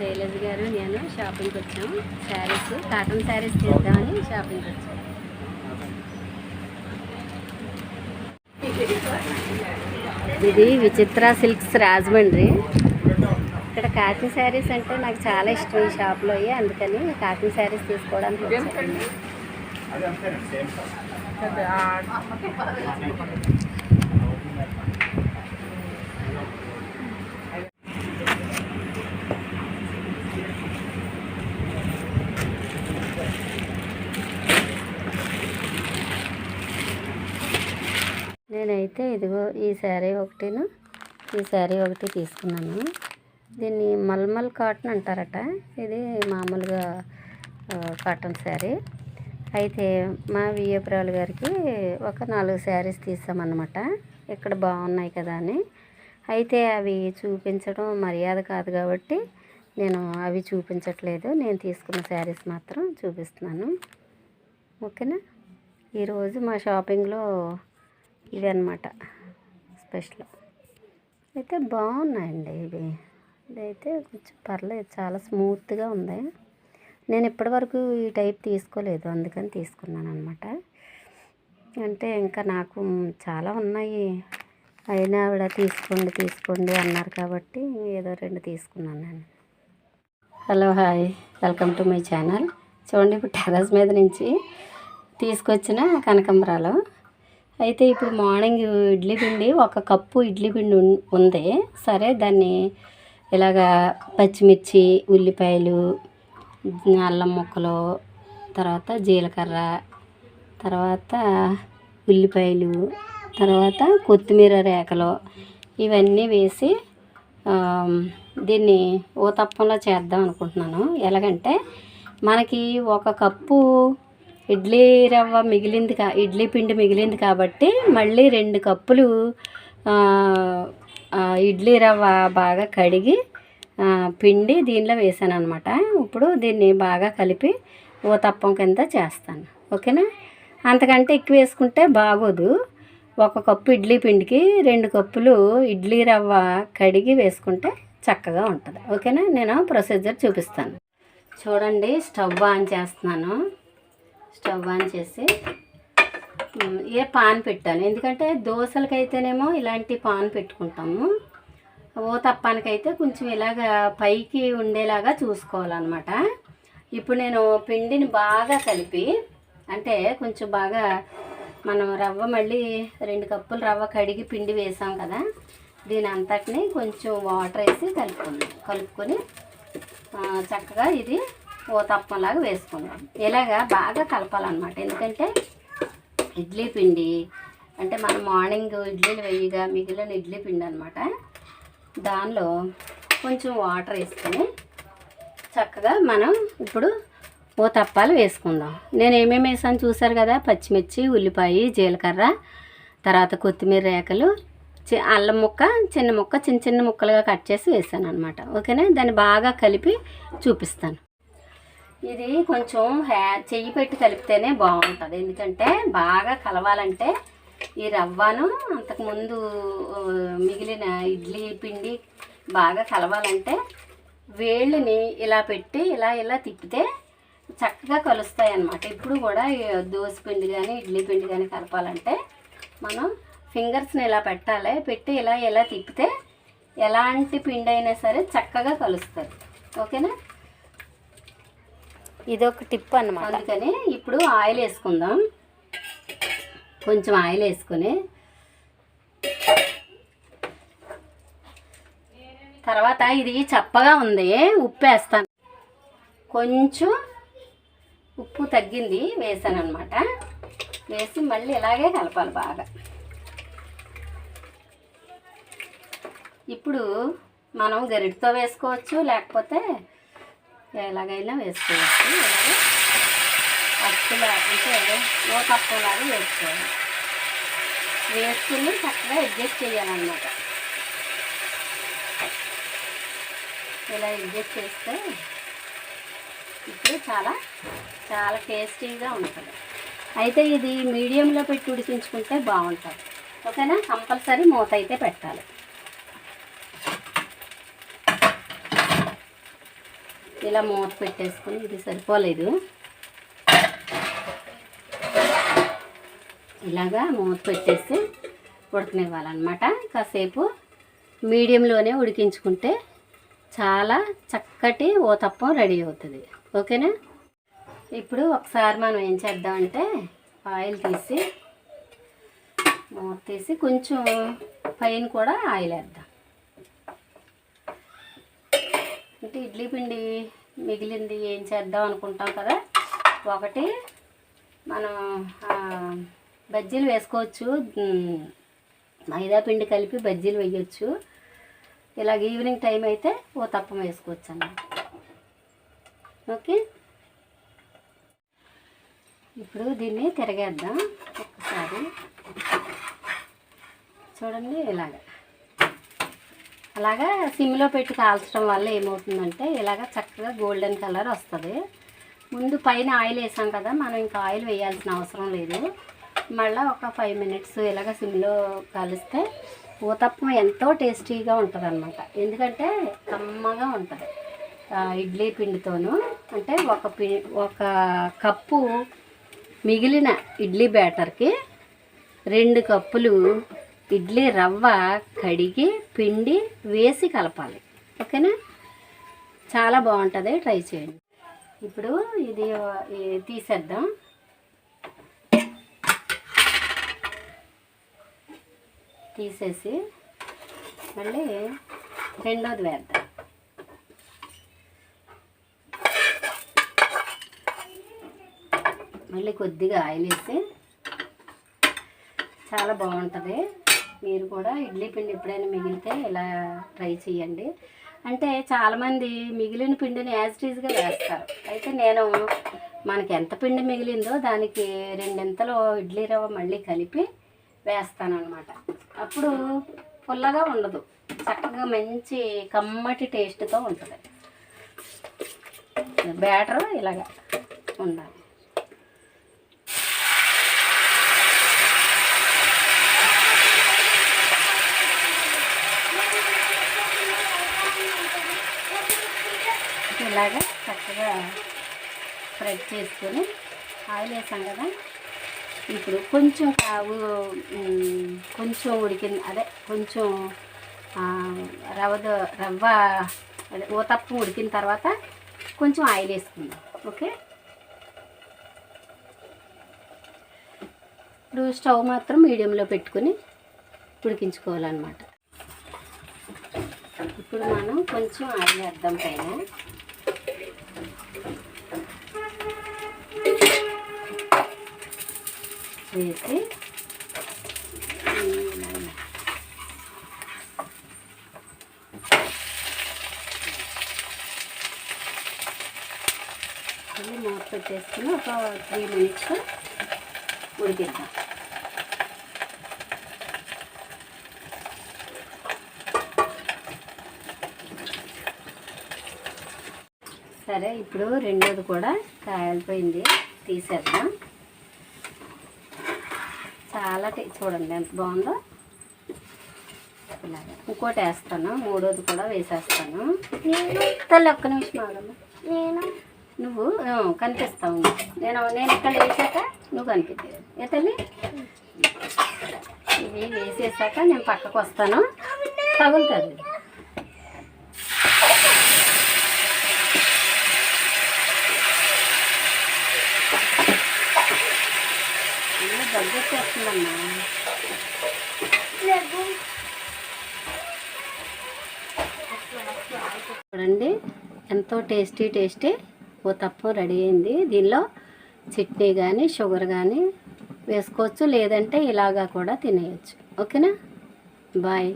శైలజ్ గారు నేను షాపింగ్కి వచ్చాం. శారీస్, కాటన్ శారీస్ తీద్దామని షాపింగ్కి వచ్చాం. ఇది విచిత్ర సిల్క్స్ రాజమండ్రి. ఇక్కడ కాటన్ శారీస్ అంటే నాకు చాలా ఇష్టం ఈ షాప్లో. అందుకని కాటన్ శారీస్ తీసుకోవడానికి వచ్చాను. నేనైతే ఇదిగో ఈ శారీ ఒకటిను ఈ శారీ ఒకటి తీసుకున్నాను. దీన్ని మల్మల్ కాటన్ అంటారట. ఇది మామూలుగా కాటన్ శారీ. అయితే మా వియ్యపురాలు గారికి ఒక 4 శారీస్ తీసామన్నమాట. ఇక్కడ బాగున్నాయి కదా అని. అయితే అవి చూపించడం మర్యాద కాదు కాబట్టి నేను అవి చూపించట్లేదు. నేను తీసుకున్న శారీస్ మాత్రం చూపిస్తున్నాను. ఓకేనా. ఈరోజు మా షాపింగ్లో ఇవి అన్నమాట స్పెషల్. అయితే బాగున్నాయండి ఇవి. ఇదైతే కొంచెం పర్లేదు, చాలా స్మూత్గా ఉంది. నేను ఇప్పటివరకు ఈ టైప్ తీసుకోలేదు, అందుకని తీసుకున్నాను అనమాట. అంటే ఇంకా నాకు చాలా ఉన్నాయి, అయినా ఆవిడ తీసుకోండి అన్నారు కాబట్టి ఏదో 2 తీసుకున్నాను నేను. Hello, hi, welcome to my channel. చూడండి, ఇప్పుడు టెర్రస్ మీద నుంచి తీసుకొచ్చిన కనకాంబరాలు. అయితే ఇప్పుడు మార్నింగ్ ఇడ్లీ పిండి, 1 కప్పు ఇడ్లీ పిండి ఉంది. సరే, దాన్ని ఇలాగా పచ్చిమిర్చి, ఉల్లిపాయలు, అల్లం ముక్కలు, తర్వాత జీలకర్ర, తర్వాత ఉల్లిపాయలు, తర్వాత కొత్తిమీర రేకలు ఇవన్నీ వేసి దీన్ని ఊతప్పంలో చేద్దాం అనుకుంటున్నాను. ఎలాగంటే మనకి 1 కప్పు ఇడ్లీ రవ్వ ఇడ్లీ పిండి మిగిలింది కాబట్టి మళ్ళీ 2 కప్పులు ఇడ్లీ రవ్వ బాగా కడిగి పిండి దీనిలో వేసాను అనమాట. ఇప్పుడు దీన్ని బాగా కలిపి ఊతప్పం కింద చేస్తాను. ఓకేనా. అంతకంటే ఎక్కువ వేసుకుంటే బాగోదు. 1 కప్పు ఇడ్లీ పిండికి 2 కప్పులు ఇడ్లీ రవ్వ కడిగి వేసుకుంటే చక్కగా ఉంటుంది. ఓకేనా. నేను ప్రొసీజర్ చూపిస్తాను. చూడండి, స్టవ్ ఆన్ చేస్తున్నాను. స్టవ్ ఆన్ చేసి పాన్ పెట్టాను. ఎందుకంటే దోశలకైతేనేమో ఇలాంటి పాన్ పెట్టుకుంటాము. ఊతప్పానికైతే కొంచెం ఇలాగా పైకి ఉండేలాగా చూసుకోవాలన్నమాట. ఇప్పుడు నేను పిండిని బాగా కలిపి, అంటే కొంచెం బాగా మనం రవ్వ మళ్ళీ 2 కప్పులు రవ్వ కడిగి పిండి వేసాం కదా, దీని అంతటిని కొంచెం వాటర్ వేసి కలుపుకొని చక్కగా ఇది ఊతప్పంలాగా వేసుకుందాం. ఇలాగా బాగా కలపాలన్నమాట. ఎందుకంటే ఇడ్లీ పిండి అంటే మనం మార్నింగ్ ఇడ్లీలు వేయగా మిగిలిన ఇడ్లీ పిండి అనమాట. దానిలో కొంచెం వాటర్ వేసుకొని చక్కగా మనం ఇప్పుడు ఊతప్పాలు వేసుకుందాం. నేను ఏమేమి వేసాను చూసారు కదా. పచ్చిమిర్చి, ఉల్లిపాయ, జీలకర్ర, తర్వాత కొత్తిమీర రేకలు, అల్లం ముక్క చిన్న చిన్న ముక్కలుగా కట్ చేసి వేసాను అనమాట. ఓకేనా. దాన్ని బాగా కలిపి చూపిస్తాను. ఇది కొంచెం చెయ్యి పెట్టి కలిపితేనే బాగుంటుంది. ఎందుకంటే బాగా కలవాలంటే ఈ రవ్వను అంతకుముందు మిగిలిన ఇడ్లీ పిండి బాగా కలవాలంటే వేళ్ళని ఇలా పెట్టి ఇలా తిప్పితే చక్కగా కలుస్తాయి అన్నమాట. ఇప్పుడు కూడా దోశ పిండి కానీ ఇడ్లీ పిండి కానీ కలపాలంటే మనం ఫింగర్స్ని ఇలా పెట్టాలి. పెట్టి ఇలా తిప్పితే ఎలాంటి పిండి అయినా సరే చక్కగా కలుస్తుంది. ఓకేనా. ఇదొక టిప్ అన్నమాట. అందుకని ఇప్పుడు ఆయిల్ వేసుకుందాం. కొంచెం ఆయిల్ వేసుకొని తర్వాత ఇది చప్పగా ఉంది, ఉప్పు వేస్తాను. కొంచెం ఉప్పు తగ్గింది వేసాను అనమాట. వేసి మళ్ళీ ఇలాగే కలపాలి బాగా. ఇప్పుడు మనం గరిటతో వేసుకోవచ్చు, లేకపోతే ఎలాగైనా వేసుకోవచ్చు. ఇలాగే అచ్చులా అంటే ఊతప్పంలాగా వేసుకోవాలి. వేసుకుని చక్కగా అడ్జస్ట్ చేయాలన్నమాట. ఇలా అడ్జస్ట్ చేస్తే ఇప్పుడు చాలా చాలా టేస్టీగా ఉంటుంది. అయితే ఇది మీడియంలో పెట్టి ఉడికించుకుంటే బాగుంటుంది. ఓకేనా. కంపల్సరీ మూత అయితే పెట్టాలి. ఇలా మూత పెట్టేసుకొని, ఇది సరిపోలేదు, ఇలాగా మూత పెట్టేసి ఉడకనివ్వాలన్నమాట. కాసేపు మీడియంలోనే ఉడికించుకుంటే చాలా చక్కటి ఊతప్పం రెడీ అవుతుంది. ఓకేనా? ఇప్పుడు ఒకసారి మనం ఏం చేద్దామంటే ఆయిల్ తీసి మూత తీసి కొంచెం పైన కూడా ఆయిల్ వేద్దాం. అంటే ఇడ్లీ పిండి మిగిలింది ఏం చేద్దాం అనుకుంటాం కదా, ఒకటి మనం బజ్జీలు వేసుకోవచ్చు, మైదా పిండి కలిపి బజ్జీలు వేయచ్చు. ఇలాగ ఈవినింగ్ టైం అయితే ఊతప్పం వేసుకోవచ్చు అన్నమాట. ఓకే, ఇప్పుడు దీన్ని తిరగేద్దాం ఒక్కసారి. చూడండి, అలాగా సిమ్లో పెట్టి కాల్చడం వల్ల ఏమవుతుందంటే ఇలాగ చక్కగా గోల్డెన్ కలర్ వస్తుంది. ముందు పైన ఆయిల్ వేసాం కదా, మనం ఇంకా ఆయిల్ వేయాల్సిన అవసరం లేదు. మళ్ళీ ఒక 5 మినిట్స్ ఇలాగ సిమ్లో కలిస్తే ఊతప్పం ఎంతో టేస్టీగా ఉంటుంది అన్నమాట. ఎందుకంటే కమ్మగా ఉంటుంది ఇడ్లీ పిండితోనూ. అంటే ఒక కప్పు మిగిలిన ఇడ్లీ బ్యాటర్కి 2 కప్పులు ఇడ్లీ రవ్వ కడిగి పిండి వేసి కలపాలి. ఓకేనా? చాలా బాగుంటుంది, ట్రై చేయండి. ఇప్పుడు ఇది తీసేద్దాం. తీసేసి మళ్ళీ రెండోది వేద్దాం. మళ్ళీ కొద్దిగా ఆయిల్ వేసి, చాలా బాగుంటుంది. మీరు కూడా ఇడ్లీ పిండి ఎప్పుడైనా మిగిలితే ఇలా ట్రై చేయండి. అంటే చాలామంది మిగిలిన పిండిని యాజ్ ఇట్ ఈజ్గా వేస్తారు. అయితే నేను మనకి ఎంత పిండి మిగిలిందో దానికి 2 ఇడ్లీ రవ్వ మళ్ళీ కలిపి వేస్తానన్నమాట. అప్పుడు పుల్లగా ఉండదు, చక్కగా మంచి కమ్మటి టేస్ట్తో ఉంటుంది. బ్యాటర్ ఇలాగా ఉండాలి. ఇలాగా చక్కగా స్ప్రెడ్ చేసుకొని ఆయిల్ వేసాం కదా, ఇప్పుడు కొంచెం ఉడికింది, అదే కొంచెం రవ్వ అదే ఊతప్పం ఉడికిన తర్వాత కొంచెం ఆయిల్ వేసుకుందాం. ఓకే, ఇప్పుడు స్టవ్ మాత్రం మీడియంలో పెట్టుకుని ఉడికించుకోవాలన్నమాట. ఇప్పుడు మనం కొంచెం ఆయిల్ వేద్దాం పైన. వేసి మూత పెట్టేసుకుని ఒక 3 మినిట్స్ ఉడికిద్దాం. సరే, ఇప్పుడు రెండోది కూడా కాలిపోయింది, తీసేద్దాం. చాలా చూడండి ఎంత బాగుందో. ఇలాగే ఇంకోటి వేస్తాను, మూడోది కూడా వేసేస్తాను. తల్లి ఒక్క నిమిషం ఆగమ్మా. నువ్వు కనిపిస్తావు, నేను ఇక్కడ వేసాక నువ్వు కనిపించేది. ఏ తల్లి, ఇది వేసేసాక నేను పక్కకు వస్తాను, తగులుతుంది. దగ్గరకొస్తుందమ్మా. చూడండి ఎంతో టేస్టీ ఊతప్పం రెడీ అయింది. దీనిలో చట్నీ కానీ షుగర్ కానీ వేసుకోవచ్చు, లేదంటే ఇలాగా కూడా తినేయచ్చు. ఓకేనా? బాయ్.